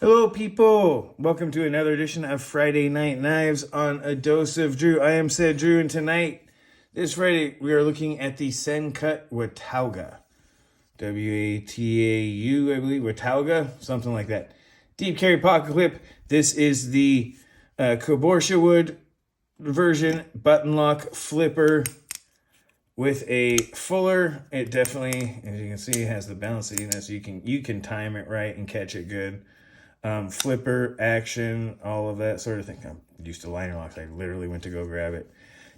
Hello, people. Welcome to another edition of Friday Night Knives on A Dose of Drew. I am said Drew, and tonight, this Friday, we are looking at the Sencut Watauga. W-A-T-A-U, I believe, Watauga, something like that. Deep carry pocket clip. This is the Caborsha wood version, button lock flipper with a fuller. It definitely, as you can see, has the bounciness. You can time it right and catch it good. Flipper, action, all of that sort of thing. I'm used to liner locks. I literally went to go grab it.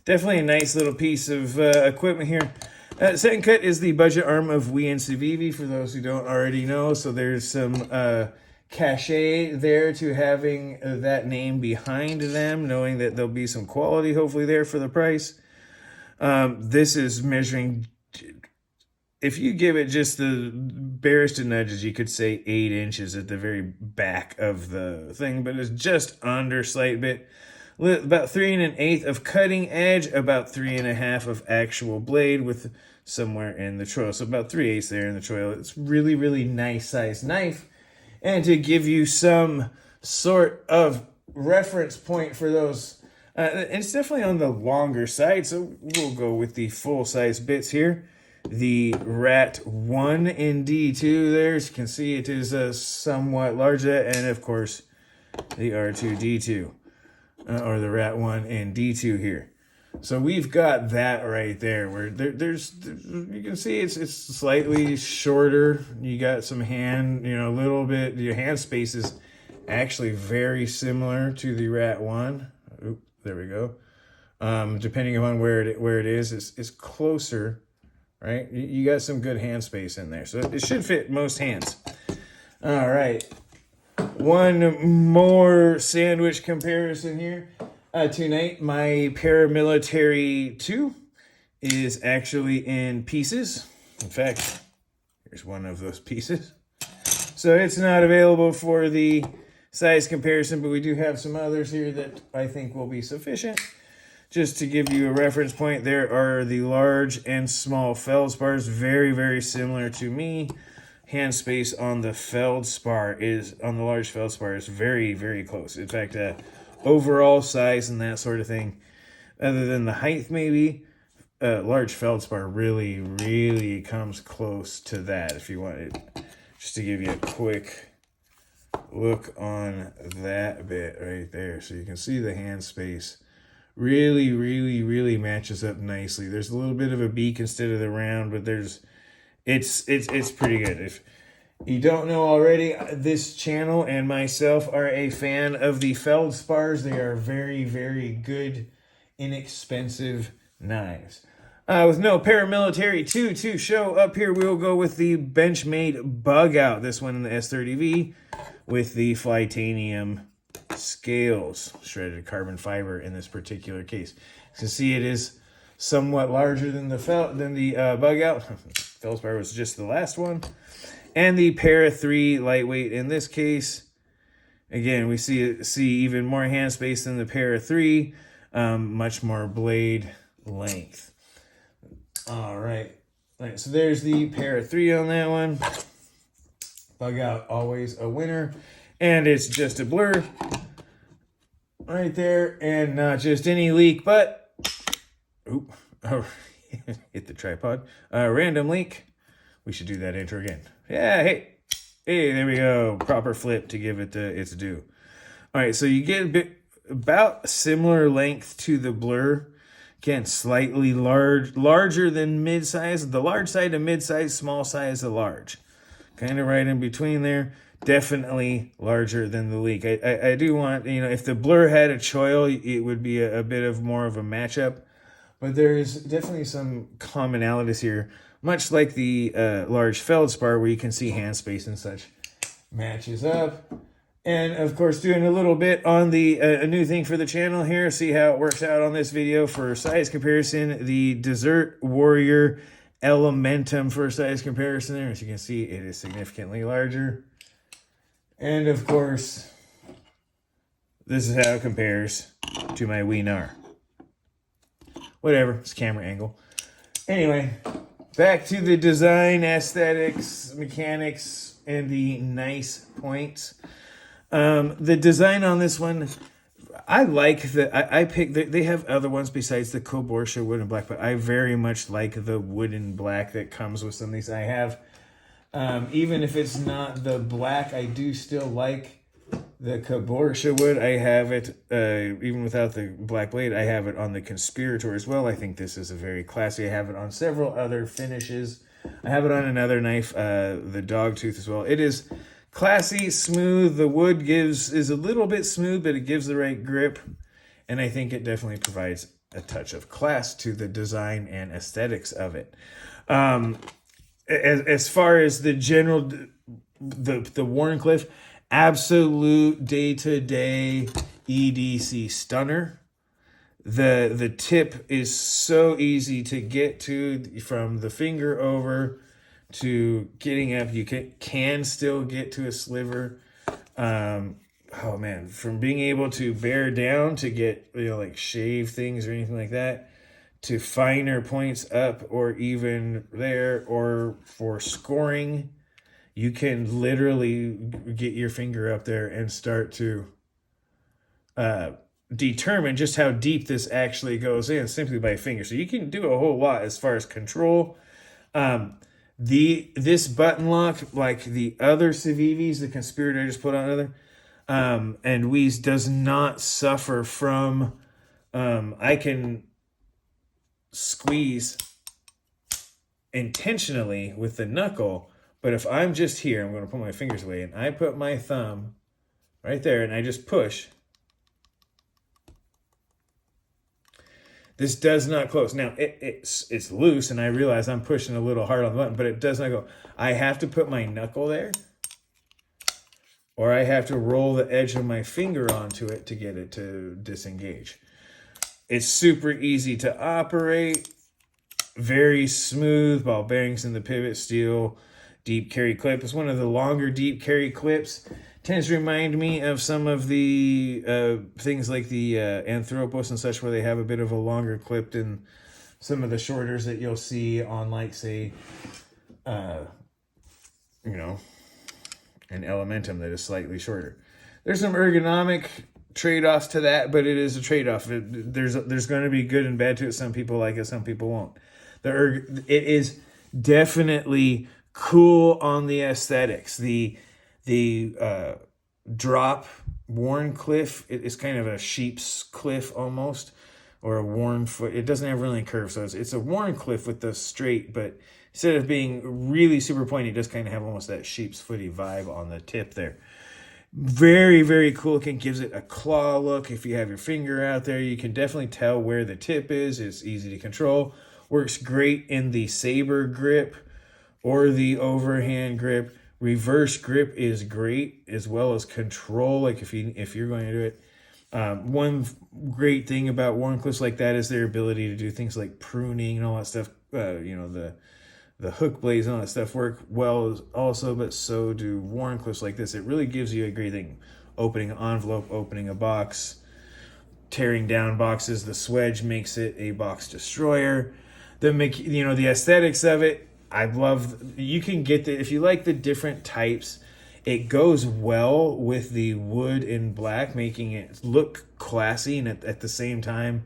Definitely a nice little piece of equipment here. Sencut is the budget arm of WeNCVV, for those who don't already know. So there's some cachet there to having that name behind them, knowing that there'll be some quality hopefully there for the price. This is measuring, if you give it just the barest of nudges, you could say 8 inches at the very back of the thing, but it's just under slight bit. About 3 1/8 of cutting edge, about 3 1/2 of actual blade with somewhere in the choil. So about 3/8 there in the choil. It's really, really nice size knife. And to give you some sort of reference point for those, it's definitely on the longer side, so we'll go with the full size bits here. The Rat 1 in D2 there, as you can see, it is a somewhat larger, and of course the R2D2, or the Rat 1 in D2 here. So we've got that right there, where there's you can see it's slightly shorter. You got some hand, a little bit, your hand space is actually very similar to the Rat 1. Oop, there we go. Depending upon where it is, it's closer. Right? You got some good hand space in there. So it should fit most hands. All right. One more sandwich comparison here. Tonight, my Paramilitary 2 is actually in pieces. In fact, here's one of those pieces. So it's not available for the size comparison, but we do have some others here that I think will be sufficient. Just to give you a reference point, there are the large and small feldspars, very, very similar to me. Hand space on the large feldspar is very, very close. In fact, overall size and that sort of thing, other than the height maybe, large feldspar really, really comes close to that. If you want it, just to give you a quick look on that bit right there, so you can see the hand space. Really, really, really matches up nicely. There's a little bit of a beak instead of the round, but it's pretty good. If you don't know already, this channel and myself are a fan of the feldspars. They are very, very good, inexpensive knives. With no Paramilitary 2 to show up here, we'll go with the Benchmade Bug Out. This one in the S30V with the Flytanium scales, shredded carbon fiber in this particular case. You can see it is somewhat larger than the Bug Out. Feldspar was just the last one. And the Para 3 lightweight in this case. Again, we see even more hand space than the Para 3. Much more blade length. All right. So there's the Para 3 on that one. Bug Out, always a winner. And it's just a blur right there, and not just any leak, but hit the tripod. Random leak. We should do that intro again. Yeah, hey, there we go. Proper flip to give it its due. All right, so you get about similar length to the blur. Again, slightly larger than mid-size. The large side of mid-size, small size of large. Kind of right in between there. Definitely larger than the leak. I do want, if the blur had a choil, it would be a bit of more of a matchup. But there's definitely some commonalities here. Much like the large feldspar, where you can see hand space and such matches up. And, of course, doing a little bit on the a new thing for the channel here. See how it works out on this video for size comparison. The Desert Warrior Elementum for size comparison there. As you can see, it is significantly larger. And, of course, this is how it compares to my Weenar. Whatever, it's camera angle. Anyway, back to the design, aesthetics, mechanics, and the nice points. The design on this one, I like I picked, they have other ones besides the Koborsha wood and black, but I very much like the wood and black that comes with some of these. I have, even if it's not the black, I do still like the Koborsha wood. I have it, even without the black blade, I have it on the Conspirator as well. I think this is a very classy. I have it on several other finishes. I have it on another knife, the Dogtooth as well. It is classy, smooth. The wood is a little bit smooth, but it gives the right grip. And I think it definitely provides a touch of class to the design and aesthetics of it. As far as the general, the Wharncliffe, absolute day-to-day EDC stunner. The tip is so easy to get to, from the finger over to getting up. You can still get to a sliver. Oh man, from being able to bear down to get, like shave things or anything like that, to finer points up or even there, or for scoring, you can literally get your finger up there and start to determine just how deep this actually goes in simply by finger. So you can do a whole lot as far as control. This button lock, like the other Civivis, the Conspirator I just put on other, and Wheeze, does not suffer from, I can squeeze intentionally with the knuckle, but if I'm just here, I'm going to put my fingers away, and I put my thumb right there, and I just push. This does not close. Now, it's loose, and I realize I'm pushing a little hard on the button, but it does not go. I have to put my knuckle there, or I have to roll the edge of my finger onto it to get it to disengage. It's super easy to operate, very smooth, ball bearings in the pivot steel, deep carry clip. It's one of the longer deep carry clips. Tends to remind me of some of the things like the Anthropos and such, where they have a bit of a longer clip than some of the shorters that you'll see on, like, say, an Elementum that is slightly shorter. There's some ergonomic trade-offs to that, but it is a trade-off. There's going to be good and bad to it. Some people like it, some people won't. It is definitely cool on the aesthetics. The drop Wharncliffe, it is kind of a sheep's cliff almost, or a worn foot. It doesn't have really curve, so it's a Wharncliffe with the straight, but instead of being really super pointy, it does kind of have almost that sheep's footy vibe on the tip there. Very, very cool looking. Gives it a claw look. If you have your finger out there, you can definitely tell where the tip is. It's easy to control. Works great in the saber grip or the overhand grip. Reverse grip is great, as well as control. Like if you're going to do it. One great thing about Wharncliffes like that is their ability to do things like pruning and all that stuff. The hook blades and all that stuff work well also, but so do Wharncliffes like this. It really gives you a great thing. Opening an envelope, opening a box, tearing down boxes. The Swedge makes it a box destroyer. The aesthetics of it, I love. You can get if you like the different types, it goes well with the wood and black, making it look classy and at the same time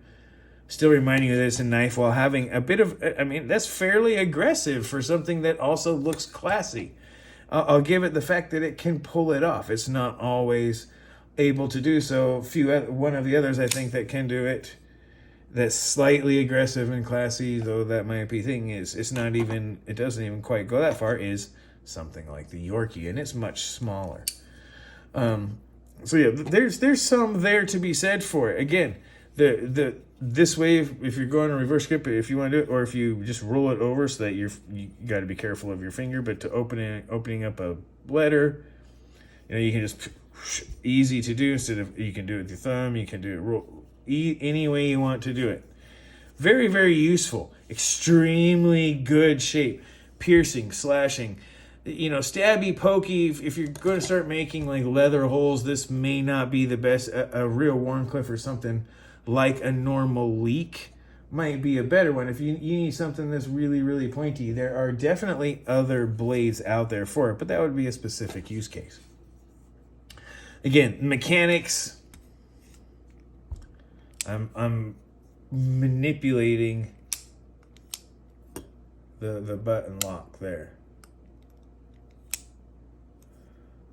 still reminding you that it's a knife while having a bit of, that's fairly aggressive for something that also looks classy. I'll give it the fact that it can pull it off. It's not always able to do so. One of the others I think that can do it, that's slightly aggressive and classy, though that might be thing, it doesn't even quite go that far, is something like the Yorkie, and it's much smaller. So yeah, there's some there to be said for it. Again, this way, if you're going to reverse grip, if you want to do it, or if you just roll it over so that you got to be careful of your finger. But to opening up a letter, you can just easy to do. Instead of, you can do it with your thumb, you can do it any way you want to do it. Very, very useful. Extremely good shape. Piercing, slashing, stabby, pokey. If you're going to start making like leather holes, this may not be the best. A real Wharncliffe or something like a normal leak might be a better one. If you need something that's really, really pointy, there are definitely other blades out there for it, but that would be a specific use case. Again, mechanics. I'm manipulating the button lock there.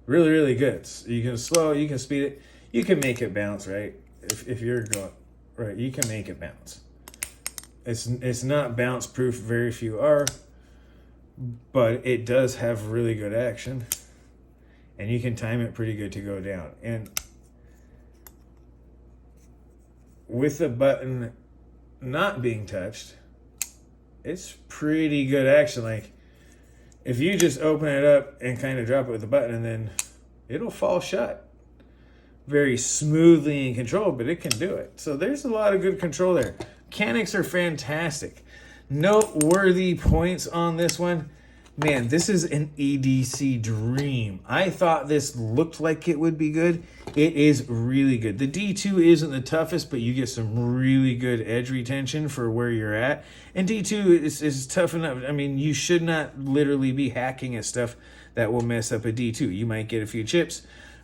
Really, really good. You can slow it, you can speed it, you can make it bounce, right? If you're going right, you can make it bounce. It's not bounce proof, very few are, but it does have really good action, and you can time it pretty good to go down. And with the button not being touched, it's pretty good action. Like, if you just open it up and kind of drop it with the button, and then it'll fall shut very smoothly and controlled, but it can do it. So there's a lot of good control there. Mechanics are fantastic. Noteworthy points on this one. Man, this is an EDC dream. I thought this looked like it would be good. It is really good. The D2 isn't the toughest, but you get some really good edge retention for where you're at. And D2 is tough enough. I mean, you should not literally be hacking at stuff that will mess up a D2. You might get a few chips,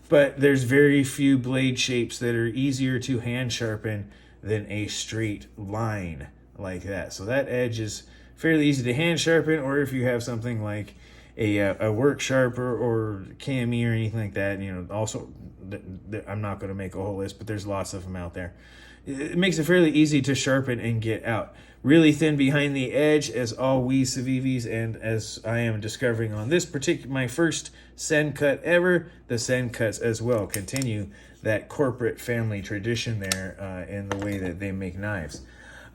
but there's very few blade shapes that are easier to hand sharpen than a straight line like that. So that edge is fairly easy to hand sharpen, or if you have something like a work sharper or Cami or anything like that, you know, also, I'm not going to make a whole list, but there's lots of them out there. It makes it fairly easy to sharpen and get out. Really thin behind the edge, as all we Civivis, and as I am discovering on this particular, my first Sencut ever, the Sencuts as well continue that corporate family tradition there in the way that they make knives.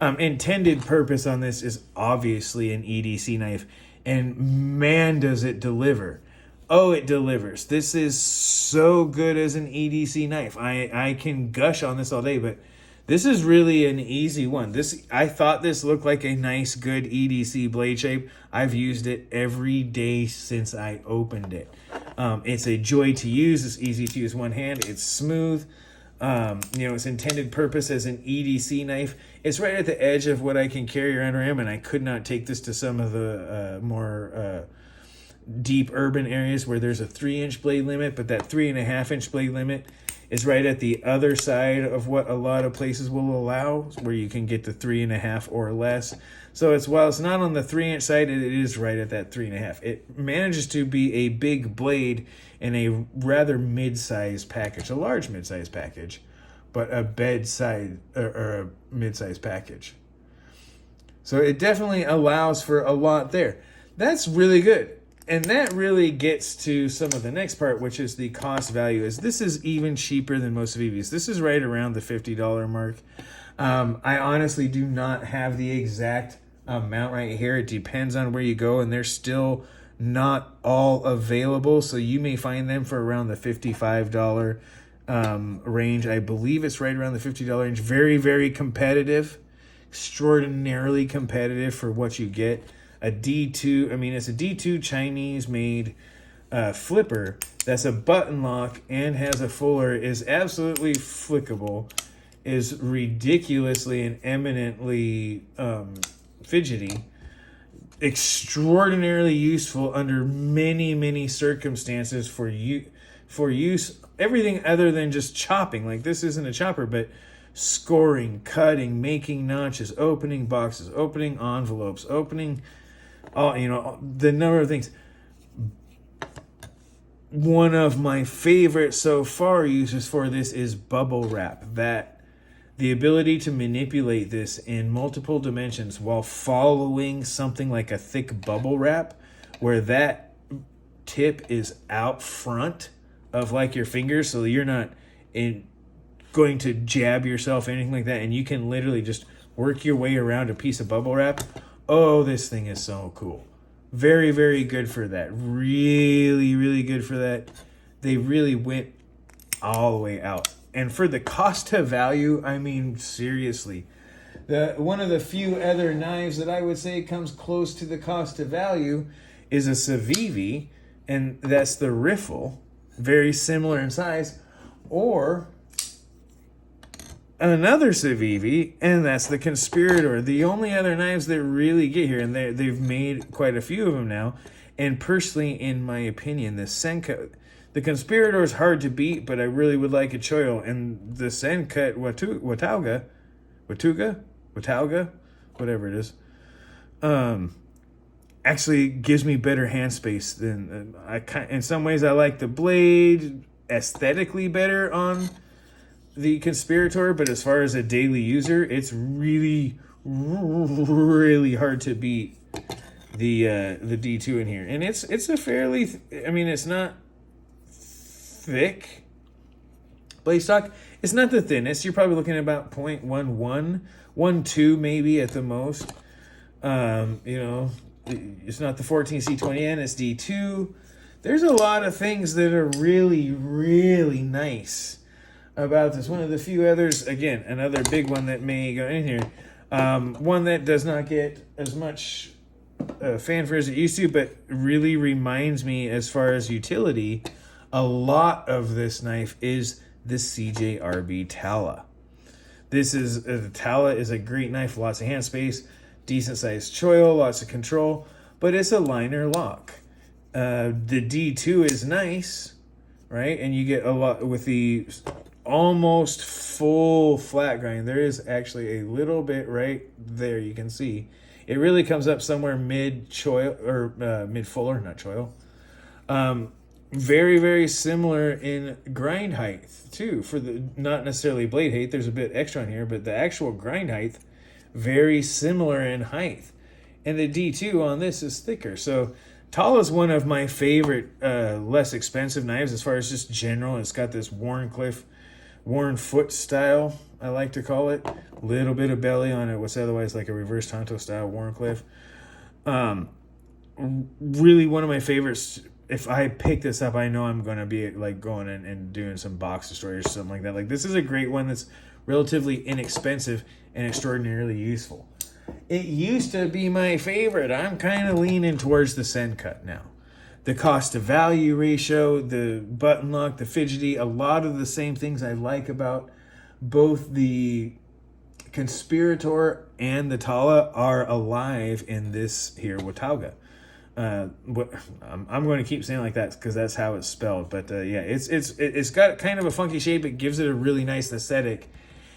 Intended purpose on this is obviously an EDC knife, and man, does it deliver. Oh, it delivers. This is so good as an EDC knife. I can gush on this all day, but this is really an easy one. I thought this looked like a nice, good EDC blade shape. I've used it every day since I opened it. It's a joy to use. It's easy to use one hand. It's smooth. Its intended purpose as an EDC knife. It's right at the edge of what I can carry around where I am, and I could not take this to some of the more deep urban areas where there's a 3-inch blade limit, but that 3.5-inch blade limit is right at the other side of what a lot of places will allow, where you can get to 3.5 or less. So while it's not on the 3-inch side, it is right at that 3.5. It manages to be a big blade in a rather mid-sized package, a large mid-sized package, but a bedside or a mid-sized package. So it definitely allows for a lot there. That's really good. And that really gets to some of the next part, which is the cost value. This is even cheaper than most of EVs. This is right around the $50 mark. I honestly do not have the exact amount right here. It depends on where you go, and they're still not all available. So you may find them for around the $55 range. I believe it's right around the $50 range. Very, very competitive. Extraordinarily competitive for what you get. It's a D2 Chinese-made flipper that's a button lock and has a fuller, is absolutely flickable, is ridiculously and eminently fidgety, extraordinarily useful under many, many circumstances for use, everything other than just chopping. Like, this isn't a chopper, but scoring, cutting, making notches, opening boxes, opening envelopes, opening... the number of things. One of my favorite so far uses for this is bubble wrap. That the ability to manipulate this in multiple dimensions while following something like a thick bubble wrap, where that tip is out front of like your fingers, so you're not going to jab yourself, anything like that, and you can literally just work your way around a piece of bubble wrap. Oh, this thing is so cool. Very, very good for that. Really, really good for that. They really went all the way out. And for the cost to value, I mean, seriously. One of the few other knives that I would say comes close to the cost to value is a Civivi, and that's the Riffle. Very similar in size. Or another Civivi, and that's the Conspirator. The only other knives that really get here, and they've made quite a few of them now, and personally, in my opinion, the Sencut The Conspirator is hard to beat, but I really would like a choil. And the Sencut Watauga, whatever it is, actually gives me better hand space than in some ways I like the blade aesthetically better on the Conspirator, but as far as a daily user, it's really, really hard to beat the D2 in here. And it's a fairly, I mean, it's not thick blade stock. It's not the thinnest. You're probably looking at about 0.11, 1.2 maybe at the most. You know, it's not the 14C20N, it's D2. There's a lot of things that are really, really nice about this. One of the few others, again, another big one that may go in here. One that does not get as much fanfare as it used to, but really reminds me as far as utility, a lot of this knife is the CJRB Tala. This is, the Tala is a great knife, lots of hand space, decent sized choil, lots of control, but it's a liner lock. The D2 is nice, right? And you get a lot with the almost full flat grind. There is actually a little bit right there, you can see. It really comes up somewhere mid choil, or mid fuller, not choil. Very, very similar in grind height too, for the, not necessarily blade height, there's a bit extra on here, but the actual grind height, very similar in height. And the D2 on this is thicker. So Tala is one of my favorite less expensive knives as far as just general. It's got this worn foot style, I like to call it. A little bit of belly on it, what's otherwise like a reverse Tonto style Warncliffe. Really one of my favorites. If I pick this up, I know I'm going to be like going in and doing some box destroyers or something like that. Like, this is a great one that's relatively inexpensive and extraordinarily useful. It used to be my favorite. I'm kind of leaning towards the Sencut now. The cost to value ratio, the button lock, the fidgety, a lot of the same things I like about both the Conspirator and the Tala are alive in this here Watauga. I'm going to keep saying it like that because that's how it's spelled. But yeah, it's got kind of a funky shape. It gives it a really nice aesthetic.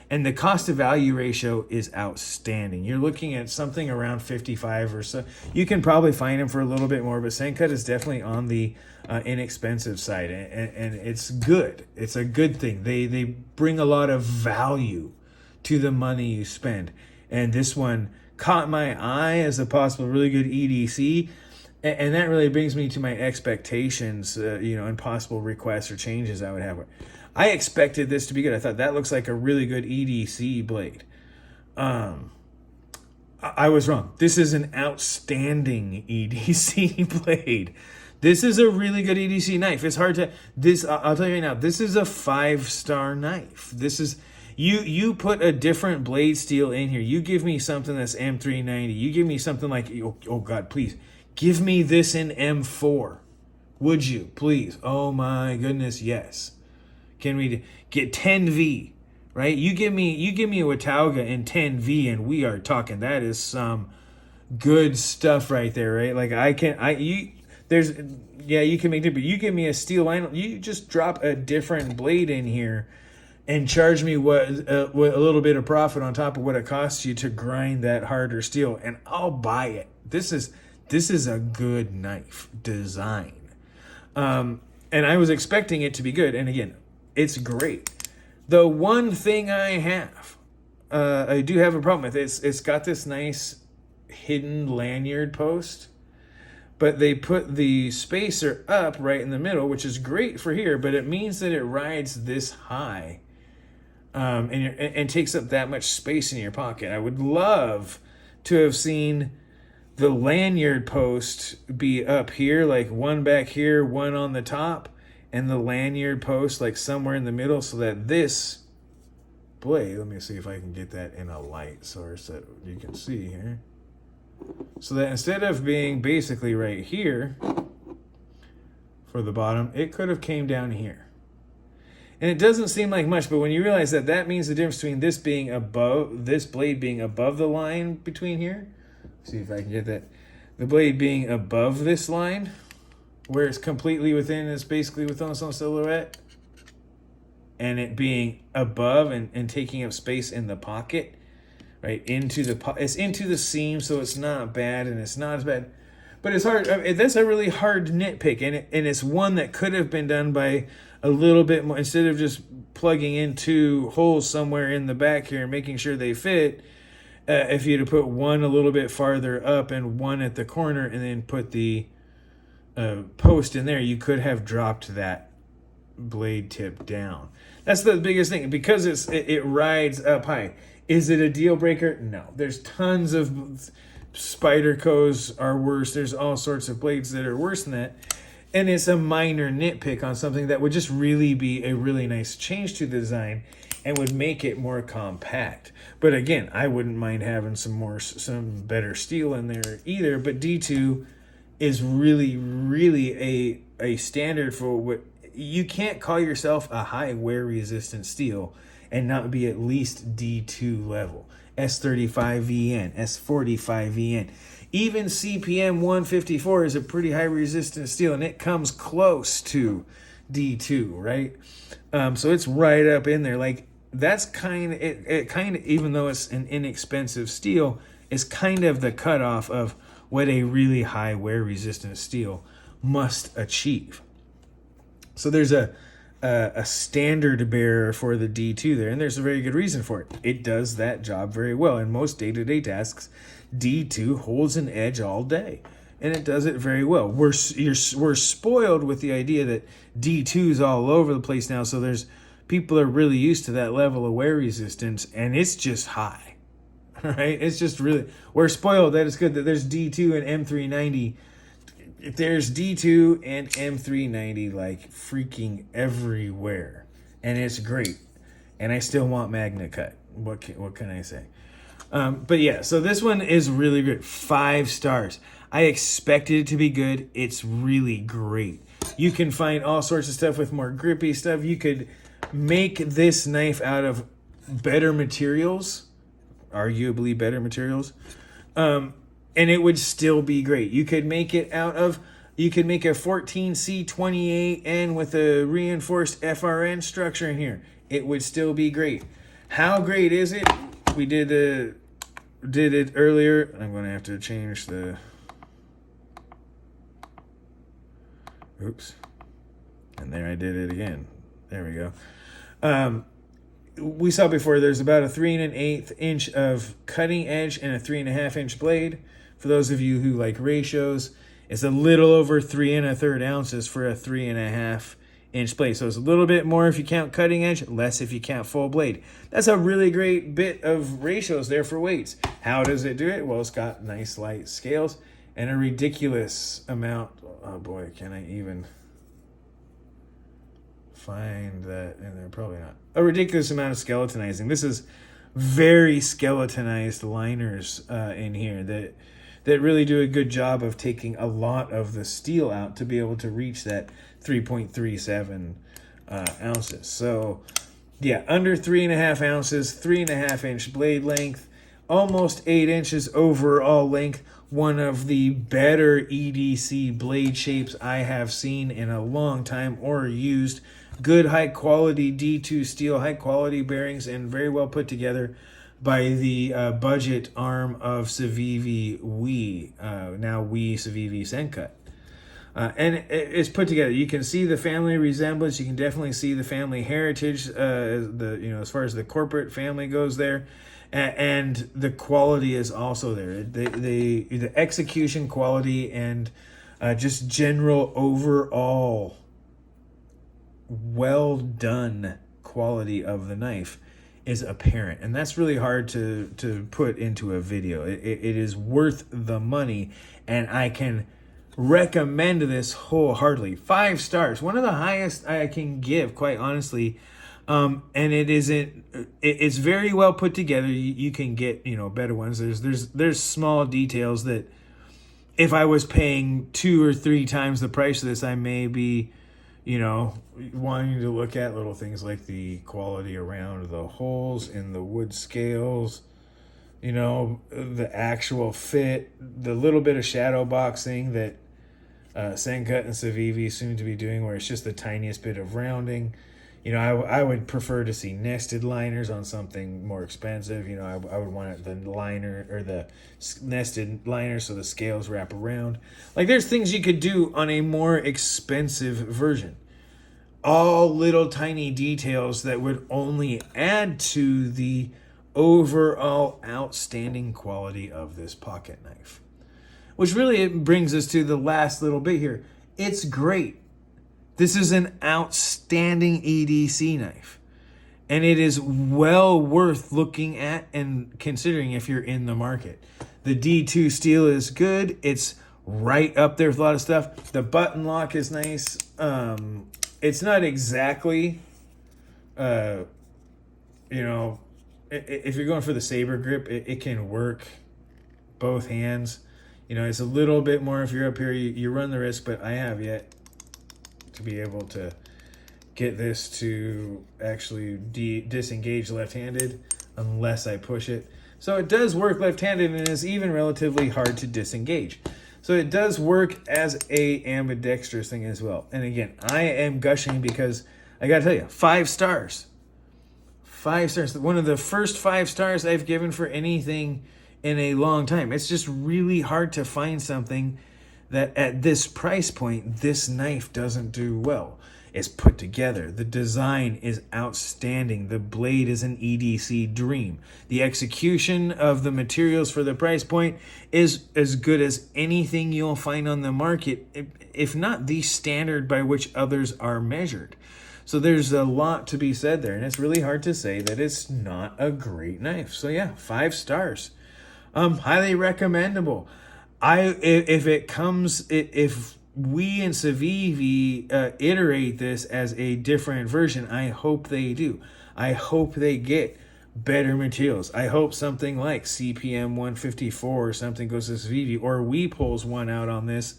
And the cost to value ratio is outstanding. You're looking at something around 55 or so. You can probably find them for a little bit more, but Sencut is definitely on the inexpensive side, and it's good. It's a good thing. They bring a lot of value to the money you spend. And this one caught my eye as a possible really good EDC, and that really brings me to my expectations, and possible requests or changes I would have. I expected this to be good. I thought that looks like a really good EDC blade. I was wrong. This is an outstanding EDC blade. This is a really good EDC knife. It's hard to, I'll tell you right now, this is a 5-star knife. This is, you put a different blade steel in here. You give me something that's M390. You give me something like, oh God, please, give me this in M4. Would you, please? Oh my goodness, yes. Can we get 10V, right? You give me a Watauga in 10V, and we are talking. That is some good stuff right there, right? Like you can make it, but you give me a steel line. You just drop a different blade in here, and charge me what a little bit of profit on top of what it costs you to grind that harder steel, and I'll buy it. This is a good knife design, and I was expecting it to be good, and again, it's great. The one thing I do have a problem with, it's got this nice hidden lanyard post, but they put the spacer up right in the middle, which is great for here, but it means that it rides this high, and takes up that much space in your pocket. I would love to have seen the lanyard post be up here, like one back here, one on the top, and the lanyard post like somewhere in the middle, so that this blade, let me see if I can get that in a light source that you can see here, so that instead of being basically right here for the bottom, it could have came down here. And it doesn't seem like much, but when you realize that that means the difference between this being above, this blade being above the line between here, see if I can get that, the blade being above this line, where it's completely within, it's basically within its own silhouette, and it being above and taking up space in the pocket, right into it's into the seam, so it's not bad, and it's not as bad. But it's hard. I mean, that's a really hard nitpick, and it's one that could have been done by a little bit more, instead of just plugging in 2 holes somewhere in the back here and making sure they fit. If you'd have put one a little bit farther up and one at the corner, and then put the post in there, you could have dropped that blade tip down. That's the biggest thing, because it rides up high. Is it a deal breaker? No. There's tons of Spydercos are worse. There's all sorts of blades that are worse than that. And it's a minor nitpick on something that would just really be a really nice change to the design and would make it more compact. But again, I wouldn't mind having some better steel in there either. But D2 is really a standard for what you can't call yourself a high wear resistant steel and not be at least D2 level. S35VN, S45VN. Even CPM 154 is a pretty high resistance steel, and it comes close to D2, right? So it's right up in there. Like, that's it kind of, even though it's an inexpensive steel, is kind of the cutoff of what a really high wear resistant steel must achieve. So there's a standard bearer for the D2 there, and there's a very good reason for it. It does that job very well. In most day-to-day tasks, D2 holds an edge all day, and it does it very well. We're spoiled with the idea that D2 is all over the place now, so people are really used to that level of wear resistance, and it's just high, right? It's just really, we're spoiled that it's good that there's D2 and M390. There's D2 and M390 like freaking everywhere, and it's great. And I still want Magna Cut. What can I say? But yeah, so this one is really good. 5 stars. I expected it to be good. It's really great. You can find all sorts of stuff with more grippy stuff. You could make this knife out of better materials, arguably better materials. And it would still be great. You could make it you could make a 14C28N with a reinforced FRN structure in here. It would still be great. How great is it? We did it earlier. I'm going to have to change the... Oops. And there I did it again. There we go. We saw before there's about a 3 1/8 inch of cutting edge and a 3 1/2 inch blade. For those of you who like ratios, it's a little over 3 1/3 ounces for a 3 1/2 inch blade. So it's a little bit more if you count cutting edge, less if you count full blade. That's a really great bit of ratios there for weights. How does it do it? Well, it's got nice light scales and a ridiculous amount. Oh boy, can I even find that in there? Probably not. A ridiculous amount of skeletonizing. This is very skeletonized liners in here that really do a good job of taking a lot of the steel out to be able to reach that 3.37 ounces. So yeah, under 3.5 ounces, 3 1/2 inch blade length, almost 8 inches overall length. One of the better EDC blade shapes I have seen in a long time or used. Good high quality D2 steel, high quality bearings, and very well put together by the budget arm of Civivi now Civivi Sencut. And it's put together. You can see the family resemblance. You can definitely see the family heritage, as far as the corporate family goes there. And the quality is also there. The execution quality and just general overall well done quality of the knife is apparent, and that's really hard to put into a video. It is worth the money, and I can recommend this wholeheartedly. 5 stars, one of the highest I can give, quite honestly. And it's very well put together. You can get better ones. There's small details that if I was paying 2 or 3 times the price of this, I may be wanting to look at little things like the quality around the holes in the wood scales, the actual fit, the little bit of shadow boxing that Sencut and Civivi soon to be doing, where it's just the tiniest bit of rounding. You know, I would prefer to see nested liners on something more expensive. You know, I would want the liner or the nested liner so the scales wrap around. Like, there's things you could do on a more expensive version. All little tiny details that would only add to the overall outstanding quality of this pocket knife. Which really it brings us to the last little bit here. It's great. This is an outstanding EDC knife. And it is well worth looking at and considering if you're in the market. The D2 steel is good. It's right up there with a lot of stuff. The button lock is nice. It's not exactly, you know, if you're going for the saber grip, it can work both hands. You know, it's a little bit more if you're up here, you run the risk, but I have yet to be able to get this to actually disengage left-handed unless I push it. So it does work left-handed and is even relatively hard to disengage. So it does work as a ambidextrous thing as well. And again, I am gushing because I gotta tell you, 5 stars. 5 stars. One of the first 5 stars I've given for anything in a long time. It's just really hard to find something that at this price point, this knife doesn't do well. It's put together. The design is outstanding. The blade is an EDC dream. The execution of the materials for the price point is as good as anything you'll find on the market, if not the standard by which others are measured. So there's a lot to be said there, and it's really hard to say that it's not a great knife. So yeah, 5 stars. Highly recommendable. If we in Civivi iterate this as a different version, I hope they do. I hope they get better materials. I hope something like CPM 154 or something goes to Civivi, or we pulls one out on this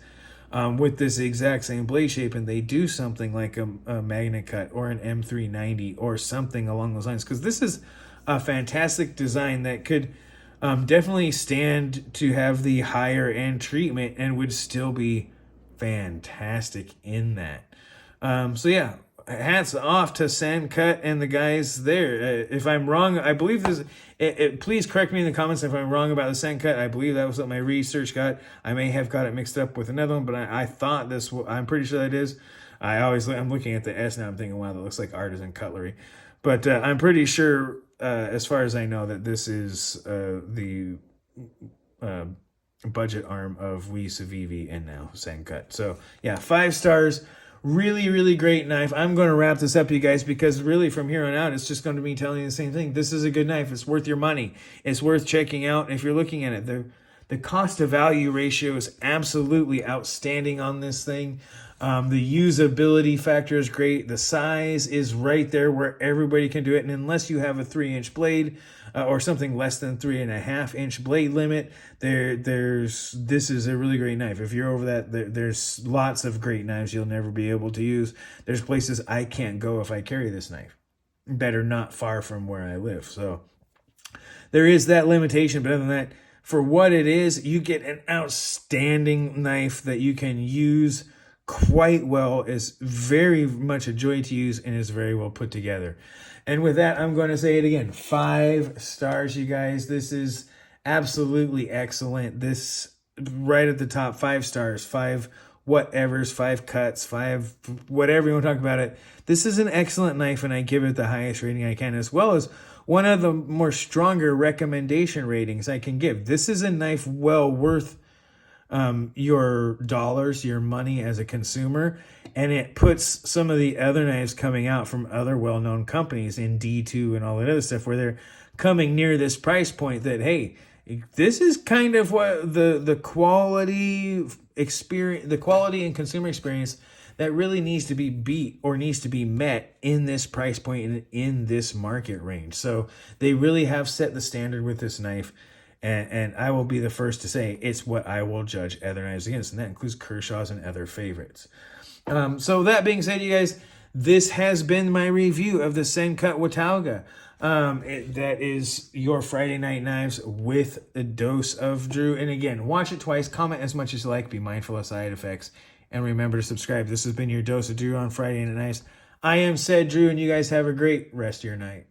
with this exact same blade shape, and they do something like a Magna Cut or an M390 or something along those lines, because this is a fantastic design that could definitely stand to have the higher end treatment and would still be fantastic in that. So yeah, hats off to Sencut and the guys there. If I'm wrong, I believe this. Please correct me in the comments if I'm wrong about the Sencut. I believe that was what my research got. I may have got it mixed up with another one, but I thought this. I'm pretty sure that is. I'm looking at the S now. I'm thinking, wow, that looks like artisan cutlery. But I'm pretty sure, as far as I know, that this is the budget arm of Civivi and now Sencut. So yeah, 5 stars. Really, really great knife. I'm going to wrap this up, you guys, because really from here on out, it's just going to be telling you the same thing. This is a good knife. It's worth your money. It's worth checking out. If you're looking at it, the cost to value ratio is absolutely outstanding on this thing. The usability factor is great. The size is right there where everybody can do it. And unless you have a 3-inch blade or something less than 3.5-inch blade limit, this is a really great knife. If you're over that, there's lots of great knives you'll never be able to use. There's places I can't go if I carry this knife that are not far from where I live. So there is that limitation. But other than that, for what it is, you get an outstanding knife that you can use quite well, is very much a joy to use, and is very well put together. And with that, I'm going to say it again, 5 stars, you guys. This is absolutely excellent. This right at the top, 5 stars, 5 whatevers, 5 cuts, 5 whatever you want to talk about it. This is an excellent knife, and I give it the highest rating I can, as well as one of the more stronger recommendation ratings I can give. This is a knife well worth your dollars, your money as a consumer, and it puts some of the other knives coming out from other well-known companies in D2 and all that other stuff, where they're coming near this price point that, hey, this is kind of what the quality experience, the quality and consumer experience that really needs to be beat or needs to be met in this price point and in this market range. So they really have set the standard with this knife. And I will be the first to say it's what I will judge other knives against, and that includes Kershaw's and other favorites. So that being said, you guys, this has been my review of the Sencut Watauga. That is your Friday Night Knives with a dose of Drew. And again, watch it twice, comment as much as you like, be mindful of side effects. And remember to subscribe. This has been your dose of Drew on Friday Night Nights. I am said Drew, and you guys have a great rest of your night.